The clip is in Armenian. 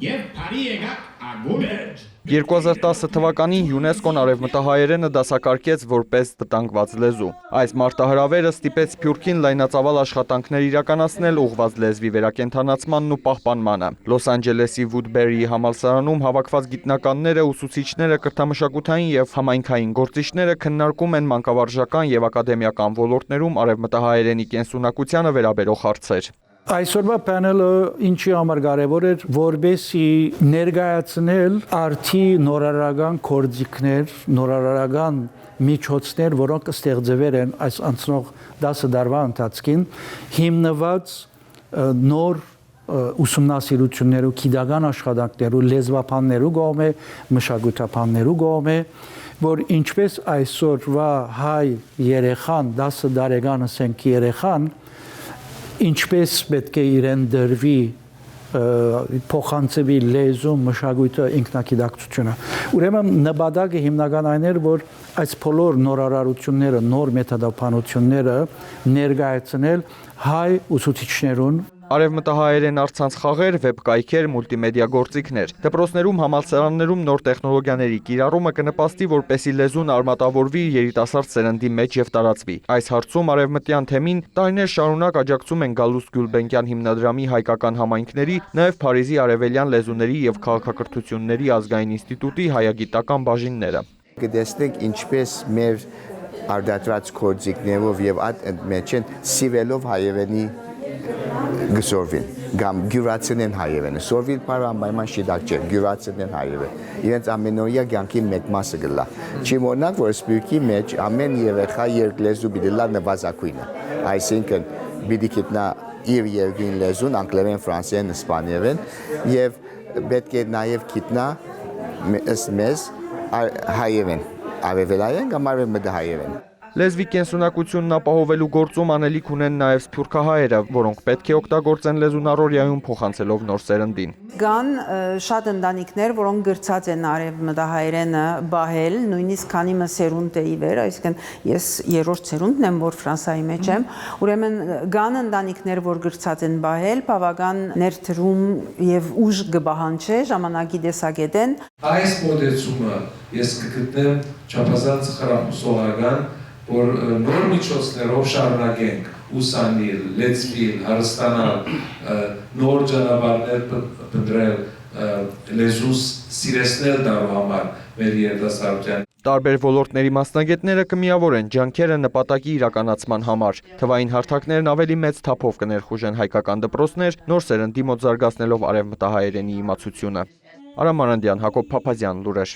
Եվ բարի եկաք ագուլ 2010 թվականին ՅՈՒՆԵՍԿՕ-ն արևմտահայերենը դասակարգեց որպես վտանգված լեզու։ Այս մարտահրավերը ստիպեց Սփյուռքին լայնածավալ աշխատանքներ իրականացնել ուղղված լեզվի վերակենդանացմանն ու պահպանմանը։ Լոս Անջելեսի Վուդբերիի համալսարանում հավաքված գիտնականները, ուսուցիչները, կրթամշակութային եւ համայնքային գործիչները քննարկում են մանկավարժական եւ ակադեմիական ոլորտներում արևմտահայերենի կենսունակությանը վերաբերող հարցեր։ Այսօրվա պանելը ինչի համար կարևոր էր, որբեսի ներկայացնել արդի նորարարական գործիքներ, նորարարական միջոցներ, որոնք ստեղծվել են այս անցնող 10 տարվա ընթացքին, հիմնված նոր ուսումնասիրություններու, գիտական աշխատանքներու, լեզվաբաններու կողմէ, մշակութաբաններու կողմէ, որ ինչպես այսօրվա հայ երեխան, 10 տարեկան ասենք երեխան, ինչպես պետք է իրեն դրվի փոխանցվի լեզու մշակույթը ինքնագիտակցությունը։ Ուրեմն նպատակը հիմնական այն էր, որ այս բոլոր նորարարությունները, նոր մեթոդաբանությունները ներկայացնել հայ ուսուցիչներուն Արևմտահայերեն առցանց խաղեր, վեբկայքեր, մուլտիմեդիա գործիքներ։ Դպրոցներում, համալսարաններում նոր տեխնոլոգիաների կիրառումը կնպաստի, որպեսզի լեզուն արմատավորվի երիտասարդ սերնդի մեջ եւ տարածվի։ Այս հարցում արևմտյան թեմին տարիներ շարունակ աջակցում են Գալուստ Գյուլբենկյան հիմնադրամի հայկական համայնքների, նաեւ Փարիզի արևելյան լեզուների եւ քաղաքակրթությունների ազգային ինստիտուտի հայագիտական բաժինները։ Կտեսնենք ինչպես մեր արդարացված գործիքներով եւ այդ մեջ սիվելով հայերենի գսորվին, գամ գյուրացնեն հայերենը, սորվիլ պարը անպայման շիդակ չէ, գյուրացնեն հայերեն, իրենց ամենօրյա կյանքի մեկ մասը գլա։ Չի մոռանանք, որ Սփյուռքի մեջ ամեն երեխա երկլեզու պիտի լա նվազագույնը, այսինքն պիտի գիտնա իր երկրին լեզուն, անգլերեն, ֆրանսերեն, իսպաներեն եւ պետք է նաեւ գիտնա ըստ մեզ հայերեն, արևելային կամ արևմտահայերեն։ Լեզվի կենսունակությունն ապահովելու գործում անելիք ունեն նաև սփյուռքահայերը, որոնք պետք է օգտագործեն լեզուն առօրյայում փոխանցելով նոր սերնդին։ Կան շատ ընտանիքներ, որոնք գրծած են արևմտահայերենը բահել, նույնիսկ քանի սերունդ է ի վեր, այսինքն ես երրորդ սերունդն եմ, որ Ֆրանսայի մեջ եմ, ուրեմն կան ընտանիքներ, որ գրծած են բահել, բավական ներդրում եւ ուժ կբահանջե ժամանակի տեսակետեն։ Այս մոդեցումը ես կգտնեմ չափազանց խրախուսողական, որ նոր միջոցներով շարունակենք ուսանել, լեզվիլ, հարստանալ, նոր ճանապարհներ փնտրել, լեզուս սիրեցնել դառու համար մեր երիտասարդության։ Տարբեր ոլորտների մասնագետները կմիավորեն ջանքերը նպատակի իրականացման համար։ Թվային հարթակներն ավելի մեծ թափով կներխուժեն հայկական դպրոցներ, նոր սերնդի մոտ զարգացնելով արևմտահայերենի իմացությունը։ Արամ Մարանդյան, Հակոբ Փափազյան, լուրեր։